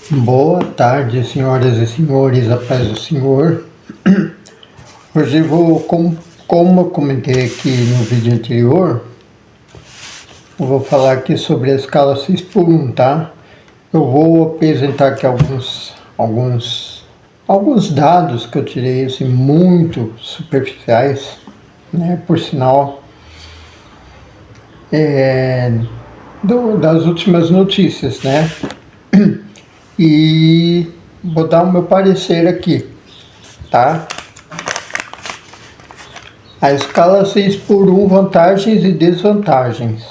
Boa tarde, senhoras e senhores, a paz do Senhor. Hoje eu vou, como eu comentei aqui no vídeo anterior, eu vou falar aqui sobre a escala 6x1, tá? Eu vou apresentar aqui alguns dados que eu tirei, assim, muito superficiais, né? Por sinal, das últimas notícias, né? E vou dar o meu parecer aqui, tá? A escala 6x1, vantagens e desvantagens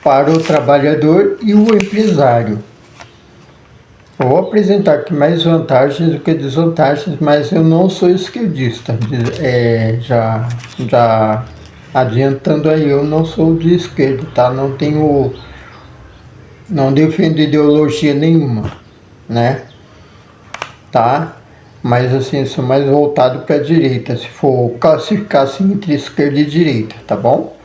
para o trabalhador e o empresário. Eu vou apresentar aqui mais vantagens do que desvantagens, mas eu não sou esquerdista. Já adiantando aí, eu não sou de esquerda, tá? Não defendo ideologia nenhuma, né? Tá? Mas assim, sou mais voltado para a direita, se for classificar assim entre esquerda e direita, tá bom?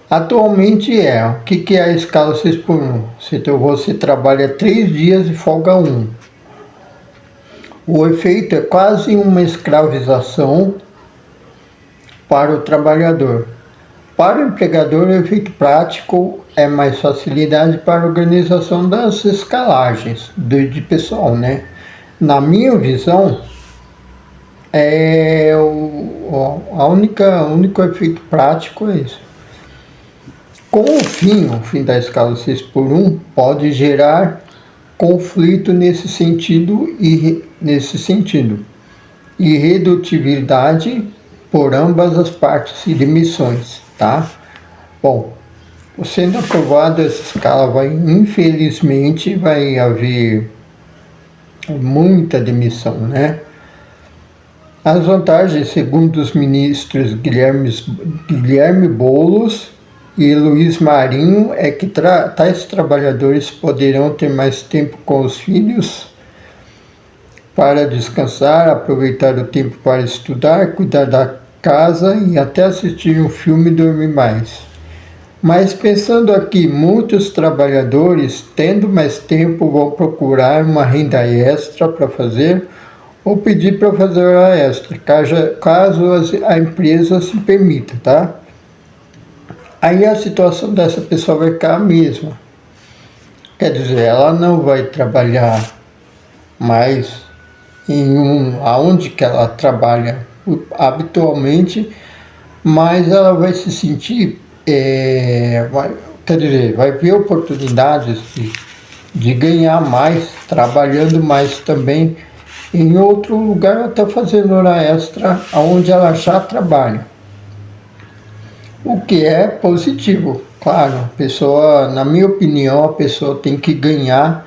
Atualmente o que é a escala 6x1? Você trabalha 3 dias e folga 1. O efeito é quase uma escravização para o trabalhador. Para o empregador, o efeito prático é mais facilidade para a organização das escalagens de pessoal, né? Na minha visão, o único efeito prático é isso. Com o fim da escala 6x1 pode gerar conflito nesse sentido, irredutibilidade por ambas as partes e demissões, tá? Bom, sendo aprovada essa escala, infelizmente vai haver muita demissão, né? As vantagens, segundo os ministros Guilherme Boulos e Luiz Marinho, é que tais trabalhadores poderão ter mais tempo com os filhos para descansar, aproveitar o tempo para estudar, cuidar da casa e até assistir um filme e dormir mais. Mas pensando aqui, muitos trabalhadores, tendo mais tempo, vão procurar uma renda extra para fazer ou pedir para fazer hora extra, caso a empresa se permita, tá? Aí a situação dessa pessoa vai ficar a mesma. Quer dizer, ela não vai trabalhar mais aonde que ela trabalha habitualmente, mas ela vai se sentir, vai ver oportunidades de ganhar mais, trabalhando mais também em outro lugar, até fazendo hora extra onde ela já trabalha. O que é positivo, claro, a pessoa, na minha opinião, a pessoa tem que ganhar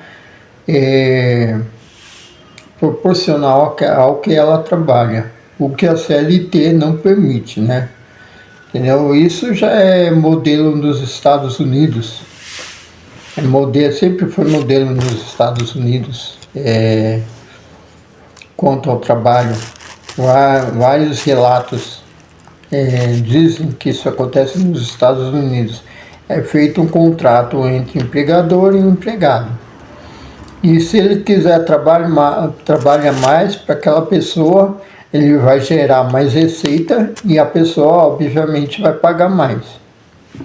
proporcional ao que ela trabalha, o que a CLT não permite, né? Entendeu? Isso já é modelo nos Estados Unidos, sempre foi modelo nos Estados Unidos, quanto ao trabalho. Vários relatos dizem que isso acontece nos Estados Unidos. É feito um contrato entre empregador e empregado. E se ele quiser trabalha mais para aquela pessoa, ele vai gerar mais receita e a pessoa, obviamente, vai pagar mais,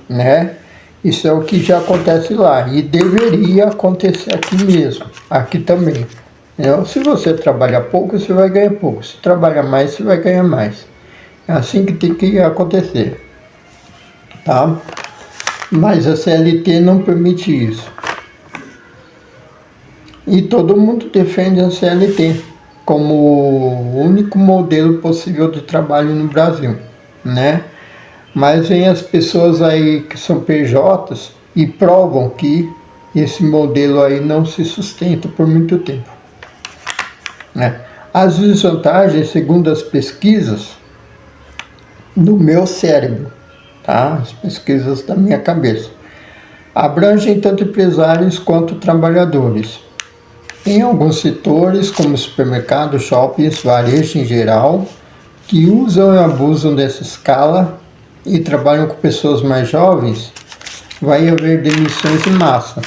né? Isso é o que já acontece lá e deveria acontecer aqui mesmo, aqui também. Então, se você trabalha pouco, você vai ganhar pouco. Se trabalha mais, você vai ganhar mais. É assim que tem que acontecer, tá? Mas a CLT não permite isso. E todo mundo defende a CLT como o único modelo possível de trabalho no Brasil, né? Mas vem as pessoas aí que são PJs e provam que esse modelo aí não se sustenta por muito tempo, né? As desvantagens, segundo as pesquisas do meu cérebro, tá? As pesquisas da minha cabeça, abrangem tanto empresários quanto trabalhadores. Em alguns setores, como supermercados, shoppings, varejo em geral, que usam e abusam dessa escala e trabalham com pessoas mais jovens, vai haver demissões em massa.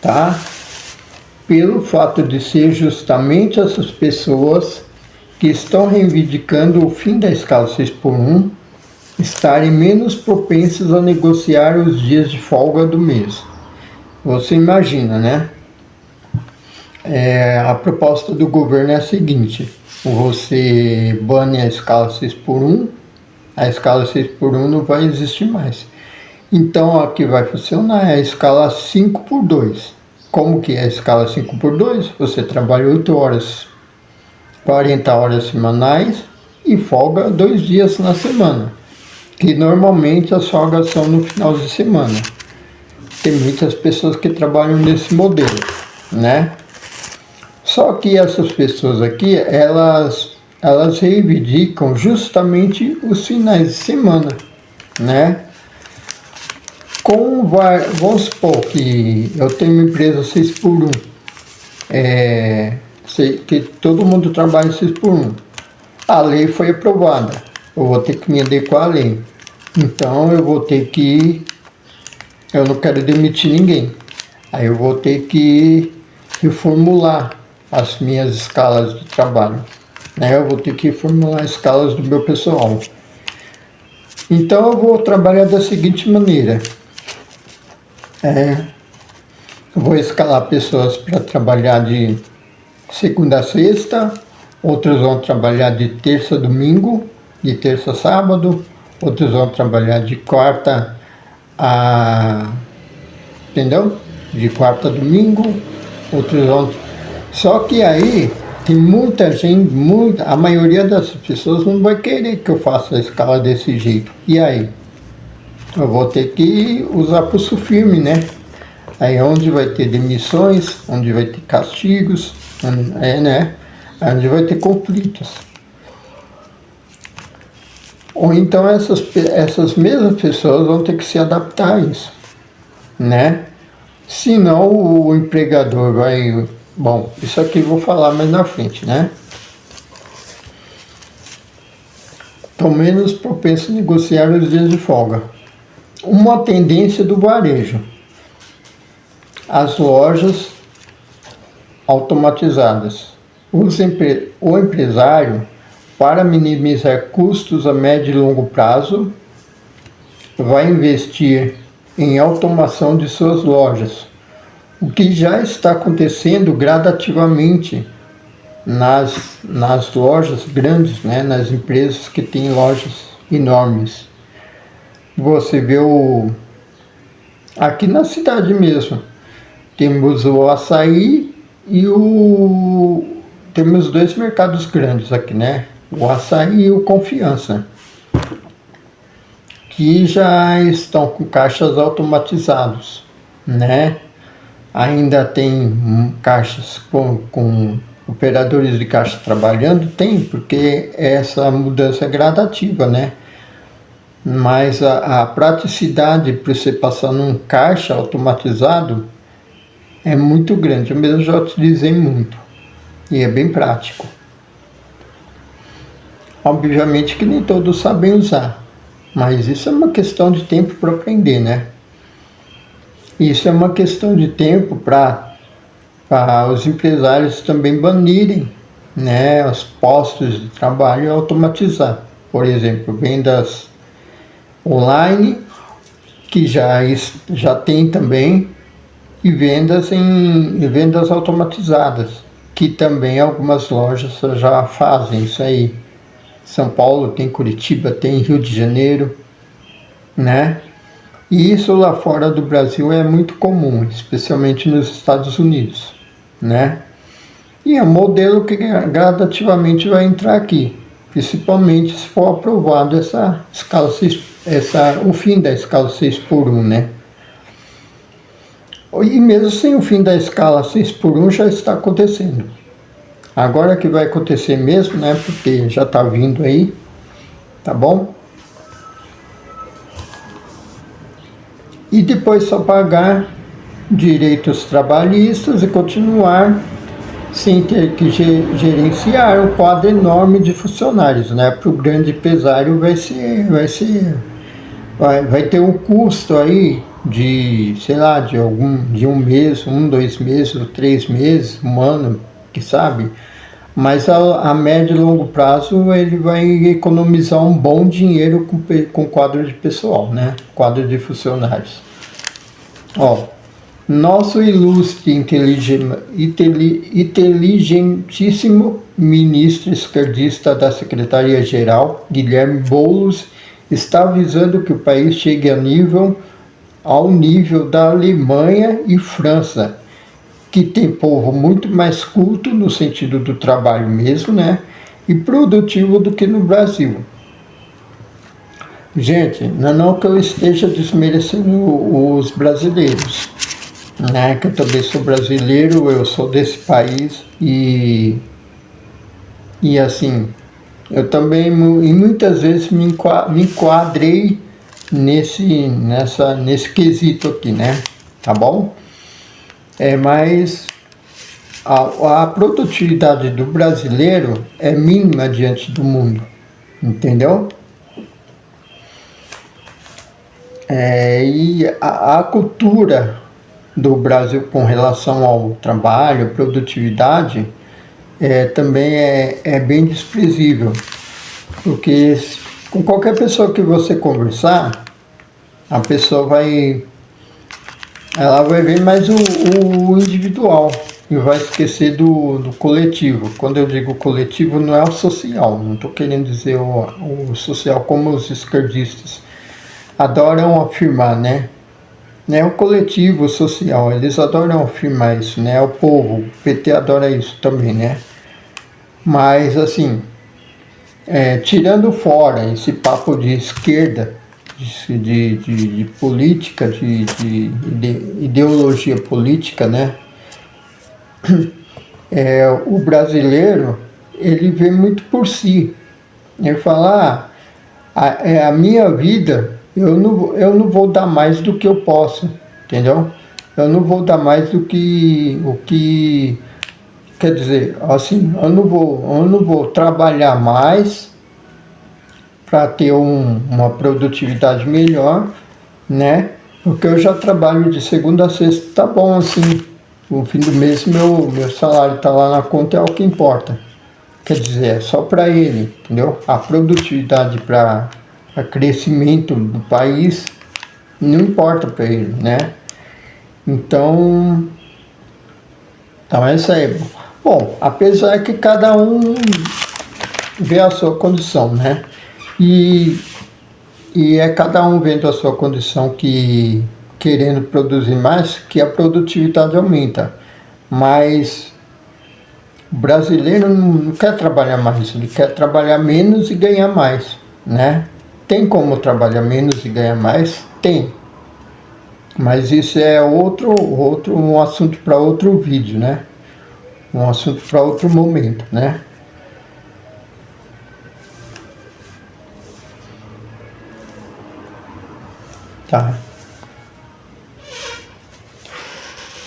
tá? Pelo fato de ser justamente essas pessoas que estão reivindicando o fim da escala 6x1 estarem menos propensas a negociar os dias de folga do mês. Você imagina, né? A proposta do governo é a seguinte: você bane a escala 6x1, a escala 6x1 não vai existir mais. Então a que vai funcionar é a escala 5x2. Como que é a escala 5x2? Você trabalha 8 horas, 40 horas semanais e folga 2 dias na semana, que normalmente as folgas são no final de semana. Tem muitas pessoas que trabalham nesse modelo, né? Só que essas pessoas aqui, elas reivindicam justamente os finais de semana, né? Vamos supor que eu tenho uma empresa 6x1, que todo mundo trabalha 6x1. A lei foi aprovada, eu vou ter que me adequar à lei. Então eu não quero demitir ninguém. Aí eu vou ter que reformular as minhas escalas de trabalho, né? Eu vou ter que reformular as escalas do meu pessoal. Então eu vou trabalhar da seguinte maneira. Eu vou escalar pessoas para trabalhar de segunda a sexta, outros vão trabalhar de terça a domingo, de terça a sábado, outros vão trabalhar de quarta a... entendeu? De quarta a domingo, outros vão... Só que aí tem muita gente, a maioria das pessoas não vai querer que eu faça a escala desse jeito. E aí? Eu vou ter que usar pulso firme, né? Aí é onde vai ter demissões, onde vai ter castigos, né? Onde vai ter conflitos. Ou então essas mesmas pessoas vão ter que se adaptar a isso, né? Senão o empregador vai... Bom, isso aqui eu vou falar mais na frente, né? Estão menos propensos a negociar os dias de folga. Uma tendência do varejo. As lojas automatizadas. O empresário, para minimizar custos a médio e longo prazo, vai investir em automação de suas lojas, o que já está acontecendo gradativamente nas lojas grandes, né, nas empresas que têm lojas enormes. Você vê aqui na cidade mesmo, temos o Açaí e temos 2 mercados grandes aqui, né? O Açaí e o Confiança, que já estão com caixas automatizados, né? Ainda tem caixas com operadores de caixa trabalhando? Tem, porque essa mudança é gradativa, né? Mas a praticidade para você passar num caixa automatizado é muito grande. Eu mesmo já utilizei muito e é bem prático. Obviamente que nem todos sabem usar, mas isso é uma questão de tempo para aprender, né? Isso é uma questão de tempo para os empresários também banirem, né, os postos de trabalho e automatizar. Por exemplo, vendas online, que já tem também, e vendas automatizadas, que também algumas lojas já fazem isso aí. São Paulo tem, Curitiba tem, Rio de Janeiro, né? E isso lá fora do Brasil é muito comum, especialmente nos Estados Unidos, né? E é um modelo que gradativamente vai entrar aqui, principalmente se for aprovado essa escala 6, o fim da escala 6x1, né? E mesmo sem o fim da escala 6x1 já está acontecendo. Agora que vai acontecer mesmo, né? Porque já está vindo aí, tá bom? E depois só pagar direitos trabalhistas e continuar sem ter que gerenciar um quadro enorme de funcionários, né? Para o grande empresário vai ter um custo aí de, sei lá, de um mês, 2 meses, ou 3 meses, um ano, que sabe? Mas a médio e longo prazo ele vai economizar um bom dinheiro com quadro de pessoal, né? Quadro de funcionários. Ó, nosso ilustre, inteligentíssimo ministro esquerdista da Secretaria-Geral, Guilherme Boulos, está avisando que o país chegue ao nível da Alemanha e França, que tem povo muito mais culto no sentido do trabalho mesmo, né? E produtivo do que no Brasil. Gente, não que eu esteja desmerecendo os brasileiros, né? Que eu também sou brasileiro, eu sou desse país e assim, eu também e muitas vezes me enquadrei nesse quesito aqui, né? Tá bom? Mas a produtividade do brasileiro é mínima diante do mundo, entendeu? E a cultura do Brasil com relação ao trabalho, produtividade, também é bem desprezível, porque com qualquer pessoa que você conversar, a pessoa ela vai ver mais o individual e vai esquecer do coletivo. Quando eu digo coletivo, não é o social, não estou querendo dizer o social como os esquerdistas adoram afirmar, né? O coletivo social, eles adoram afirmar isso, né? O povo, o PT adora isso também, né? Mas, assim, tirando fora esse papo de esquerda, de política, de ideologia política, né? O brasileiro, ele vê muito por si. Ele fala, a minha vida, eu não vou dar mais do que eu posso, entendeu? Eu não vou dar mais do que o que quer dizer, assim, eu não vou trabalhar mais para ter uma produtividade melhor, né? Porque eu já trabalho de segunda a sexta, tá bom assim. No fim do mês meu salário tá lá na conta, é o que importa. Quer dizer, é só para ele, entendeu? A produtividade para crescimento do país não importa para ele, né? Então é isso aí. Bom, apesar que cada um vê a sua condição, né? E é cada um vendo a sua condição que querendo produzir mais, que a produtividade aumenta. Mas o brasileiro não quer trabalhar mais, ele quer trabalhar menos e ganhar mais, né? Tem como trabalhar menos e ganhar mais? Tem. Mas isso é um assunto para outro vídeo, né? Um assunto para outro momento, né? Tá.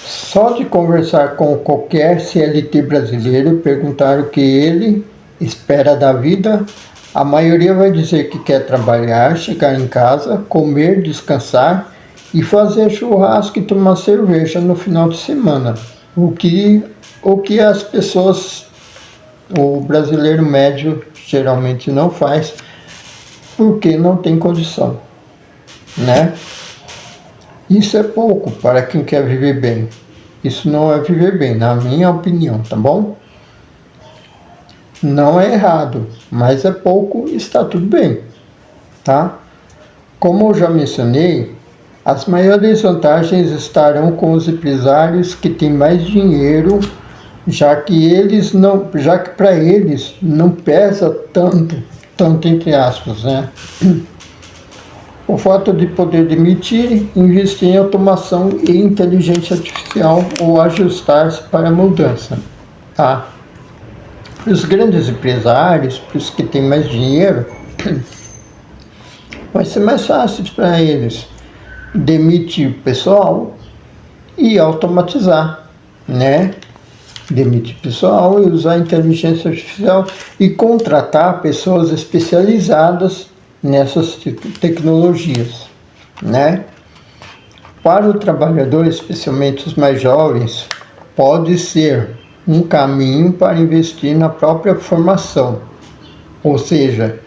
Só de conversar com qualquer CLT brasileiro e perguntar o que ele espera da vida, a maioria vai dizer que quer trabalhar, chegar em casa, comer, descansar e fazer churrasco e tomar cerveja no final de semana. O que as pessoas, o brasileiro médio geralmente não faz, porque não tem condição, né? Isso é pouco para quem quer viver bem. Isso não é viver bem, na minha opinião, tá bom? Não é errado, mas é pouco, está tudo bem, tá? Como eu já mencionei, as maiores vantagens estarão com os empresários que têm mais dinheiro, já que para eles não pesa tanto entre aspas, né? O fato de poder demitir, investir em automação e inteligência artificial ou ajustar-se para a mudança, tá? Para os grandes empresários, para os que têm mais dinheiro, vai ser mais fácil para eles demitir o pessoal e automatizar, né? Demitir pessoal e usar a inteligência artificial e contratar pessoas especializadas nessas tecnologias, né? para o trabalhador, especialmente os mais jovens, pode ser um caminho para investir na própria formação. Ou seja,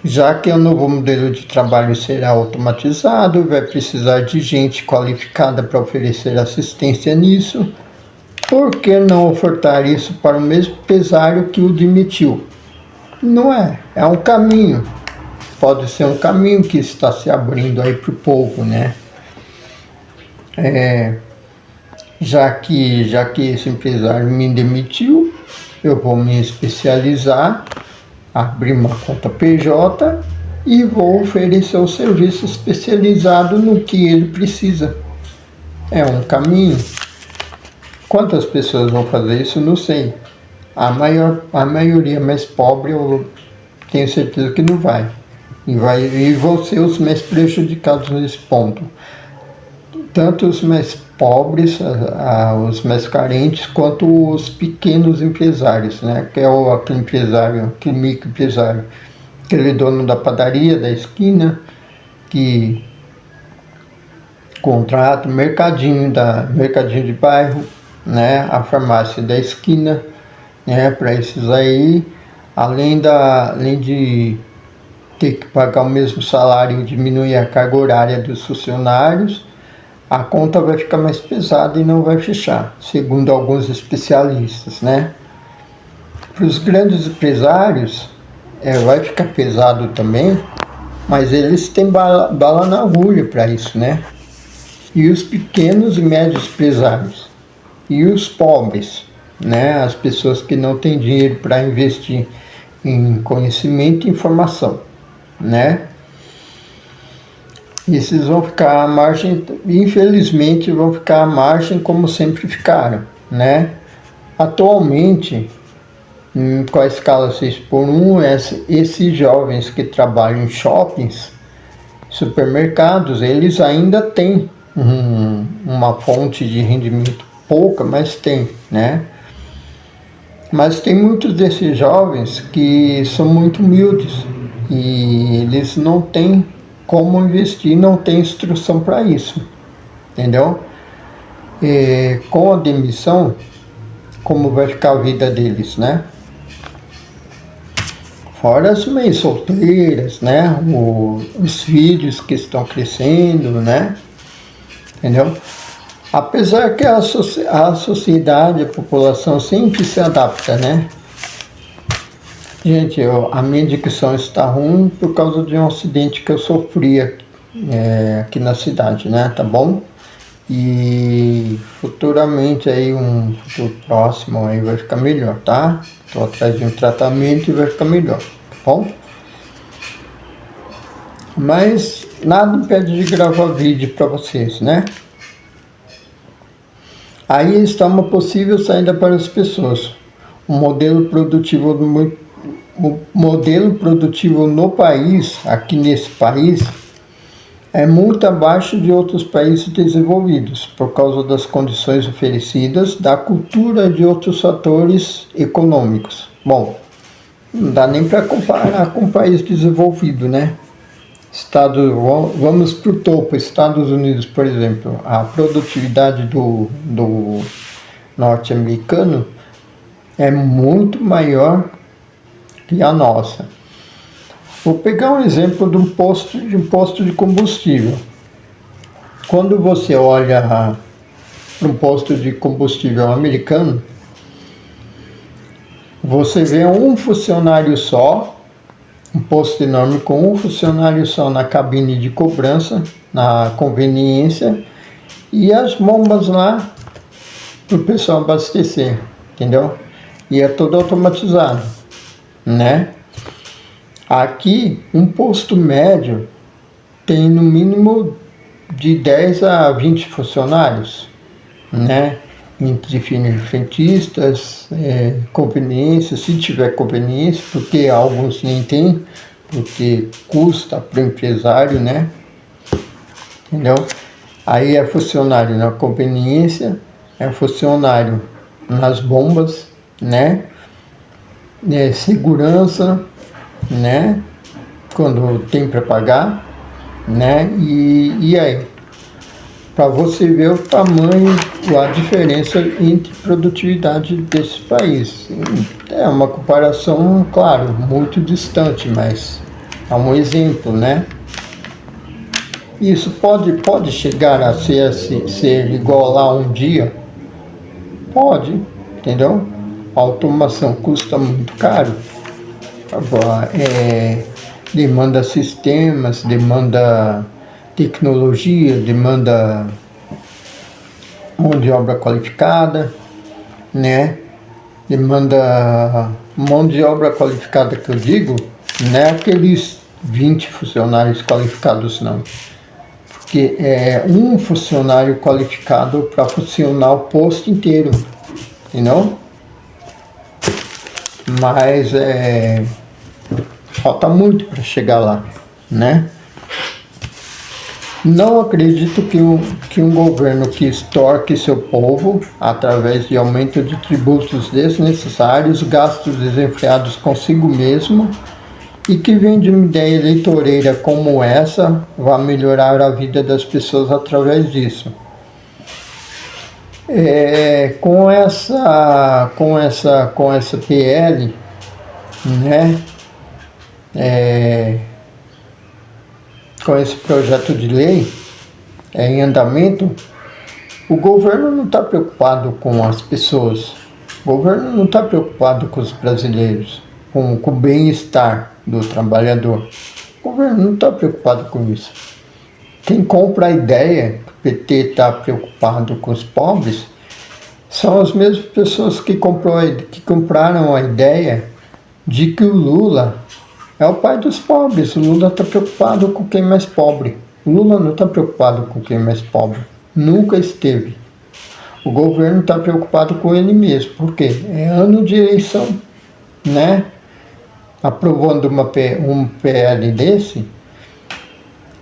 já que o novo modelo de trabalho será automatizado, vai precisar de gente qualificada para oferecer assistência nisso, por que não ofertar isso para o mesmo empresário que o demitiu? Não é? É um caminho. Pode ser um caminho que está se abrindo aí para o povo, né? Já que esse empresário me demitiu, eu vou me especializar, abrir uma conta PJ e vou oferecer o serviço especializado no que ele precisa. É um caminho. Quantas pessoas vão fazer isso? Não sei. A maioria mais pobre, eu tenho certeza que não vai. E vão ser os mais prejudicados nesse ponto. Tanto os mais pobres, os mais carentes, quanto os pequenos empresários, né? Que é aquele empresário, aquele microempresário, aquele dono da padaria, da esquina, que contrata o mercadinho de bairro, né? A farmácia da esquina, né? Para esses aí, além de ter que pagar o mesmo salário e diminuir a carga horária dos funcionários, a conta vai ficar mais pesada e não vai fechar, segundo alguns especialistas, né? Para os grandes empresários, vai ficar pesado também, mas eles têm bala na agulha para isso, né? E os pequenos e médios empresários, e os pobres, né? As pessoas que não têm dinheiro para investir em conhecimento e informação, né? Esses vão ficar à margem, infelizmente vão ficar à margem como sempre ficaram, né? Atualmente, com a escala 6x1, esses jovens que trabalham em shoppings, supermercados, eles ainda têm uma fonte de rendimento pouca, mas tem, né? Mas tem muitos desses jovens que são muito humildes e eles não têm como investir, não tem instrução para isso, entendeu? E com a demissão, como vai ficar a vida deles, né? Fora as mães solteiras, né? Os filhos que estão crescendo, né? Entendeu? Apesar que a sociedade, a população sempre se adapta, né? Gente, a minha dicção está ruim por causa de um acidente que eu sofri aqui na cidade, né? Tá bom? E futuramente aí, um futuro próximo aí vai ficar melhor, tá? Tô atrás de um tratamento e vai ficar melhor, tá bom? Mas nada impede de gravar vídeo para vocês, né? Aí está uma possível saída para as pessoas. Um modelo produtivo no país, aqui nesse país, é muito abaixo de outros países desenvolvidos, por causa das condições oferecidas, da cultura e de outros fatores econômicos. Bom, não dá nem para comparar com um país desenvolvido, né? Vamos para o topo, Estados Unidos, por exemplo, a produtividade do norte-americano é muito maior que a nossa. Vou pegar um exemplo de um posto de combustível. Quando você olha para um posto de combustível americano, você vê um funcionário só, um posto enorme com um funcionário só na cabine de cobrança, na conveniência, e as bombas lá para o pessoal abastecer, entendeu? E é tudo automatizado, né? Aqui, um posto médio tem no mínimo de 10 a 20 funcionários, né? Entre frentistas, conveniência, se tiver conveniência, porque alguns nem tem, porque custa para o empresário, né? Entendeu? Aí é funcionário na conveniência, é funcionário nas bombas, né? Segurança, né? Quando tem para pagar, né? E aí? para você ver o tamanho, a diferença entre produtividade desses países. É uma comparação, claro, muito distante, mas é um exemplo, né? Isso pode chegar a ser igual lá um dia? Pode, entendeu? A automação custa muito caro. Agora, demanda sistemas, demanda tecnologia, demanda mão de obra qualificada, né? Demanda mão de obra qualificada que eu digo, não é aqueles 20 funcionários qualificados, não. Porque é um funcionário qualificado para funcionar o posto inteiro, entendeu? Mas falta muito para chegar lá, né? Não acredito que um governo que extorque seu povo através de aumento de tributos desnecessários, gastos desenfreados consigo mesmo e que vende uma ideia eleitoreira como essa vai melhorar a vida das pessoas através disso. Com essa PL, né? Com esse projeto de lei em andamento, o governo não está preocupado com as pessoas, o governo não está preocupado com os brasileiros, com o bem-estar do trabalhador. O governo não está preocupado com isso. Quem compra a ideia que o PT está preocupado com os pobres são as mesmas pessoas que compraram a ideia de que o Lula é o pai dos pobres. O Lula está preocupado com quem é mais pobre. O Lula não está preocupado com quem é mais pobre. Nunca esteve. O governo está preocupado com ele mesmo. Por quê? É ano de eleição, né? Aprovando um PL desse,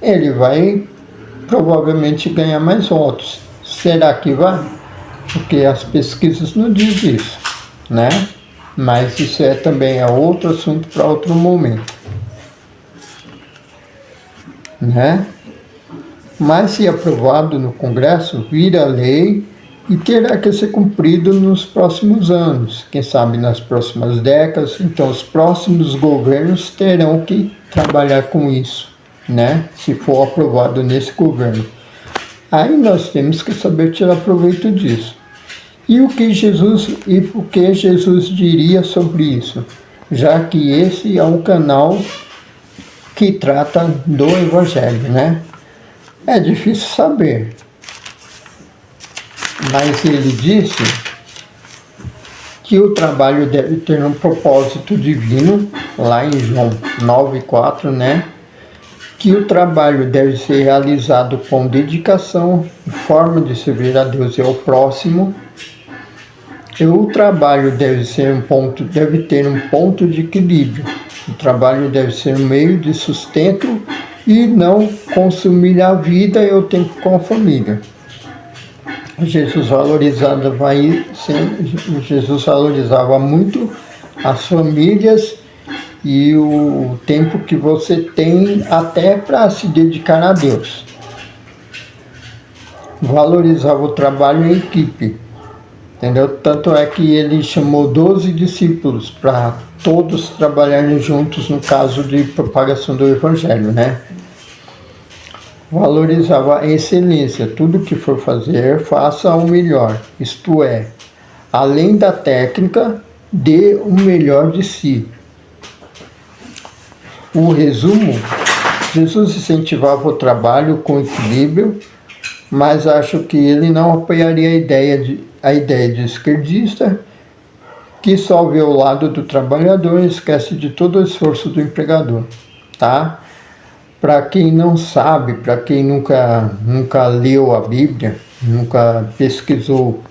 ele vai provavelmente ganhar mais votos. Será que vai? Porque as pesquisas não dizem isso, né? Mas isso também é outro assunto para outro momento, né? Mas se aprovado no Congresso, vira lei e terá que ser cumprido nos próximos anos, quem sabe nas próximas décadas. Então os próximos governos terão que trabalhar com isso, né? Se for aprovado nesse governo. Aí nós temos que saber tirar proveito disso. E o que Jesus diria sobre isso? Já que esse é um canal que trata do Evangelho, né? É difícil saber. Mas ele disse que o trabalho deve ter um propósito divino, lá em João 9,4, né? Que o trabalho deve ser realizado com dedicação, forma de servir a Deus e ao próximo. E o trabalho deve ter um ponto de equilíbrio. O trabalho deve ser um meio de sustento e não consumir a vida e o tempo com a família. Jesus valorizava muito as famílias e o tempo que você tem até para se dedicar a Deus. Valorizava o trabalho em equipe, entendeu? Tanto é que ele chamou 12 discípulos para todos trabalharem juntos no caso de propagação do Evangelho, né? Valorizava a excelência, tudo que for fazer, faça o melhor, isto é, além da técnica, dê o melhor de si. O resumo, Jesus incentivava o trabalho com equilíbrio, mas acho que ele não apoiaria a ideia de esquerdista, que só vê o lado do trabalhador e esquece de todo o esforço do empregador, tá? Para quem não sabe, para quem nunca leu a Bíblia, nunca pesquisou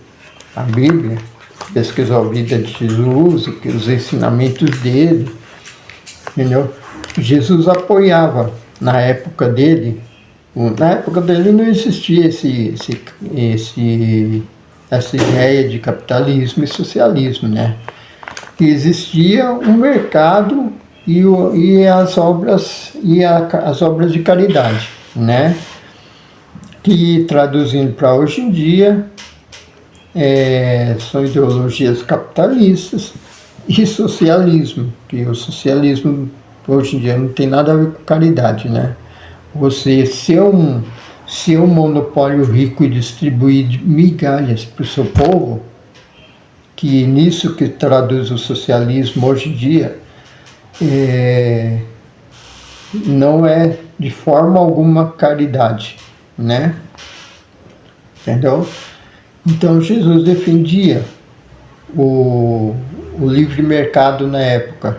a Bíblia, pesquisou a vida de Jesus, os ensinamentos dele, entendeu? Jesus apoiava, na época dele não existia essa ideia de capitalismo e socialismo, né? Existia um mercado e as obras de caridade, né? que traduzindo para hoje em dia são ideologias capitalistas e socialismo, que o socialismo hoje em dia não tem nada a ver com caridade, né? Você ser um monopólio rico e distribuir migalhas para o seu povo, que nisso que traduz o socialismo hoje em dia, não é de forma alguma caridade, né? Entendeu? Então Jesus defendia o livre mercado na época,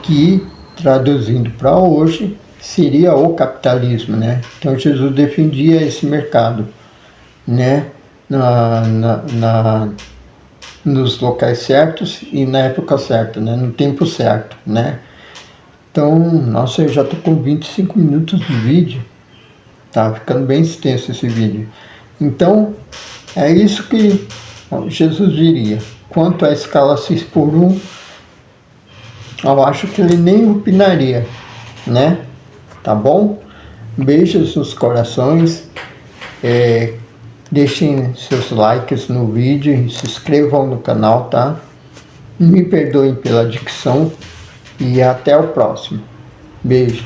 que traduzindo para hoje seria o capitalismo, né? Então Jesus defendia esse mercado, né? Nos locais certos e na época certa, né? No tempo certo, né? Então, nossa, eu já estou com 25 minutos de vídeo, tá ficando bem extenso esse vídeo. Então, é isso que Jesus diria. Quanto à escala 6x1, eu acho que ele nem opinaria, né? Tá bom? Beijos nos corações. Deixem seus likes no vídeo e se inscrevam no canal, tá? Me perdoem pela dicção e até o próximo. Beijos.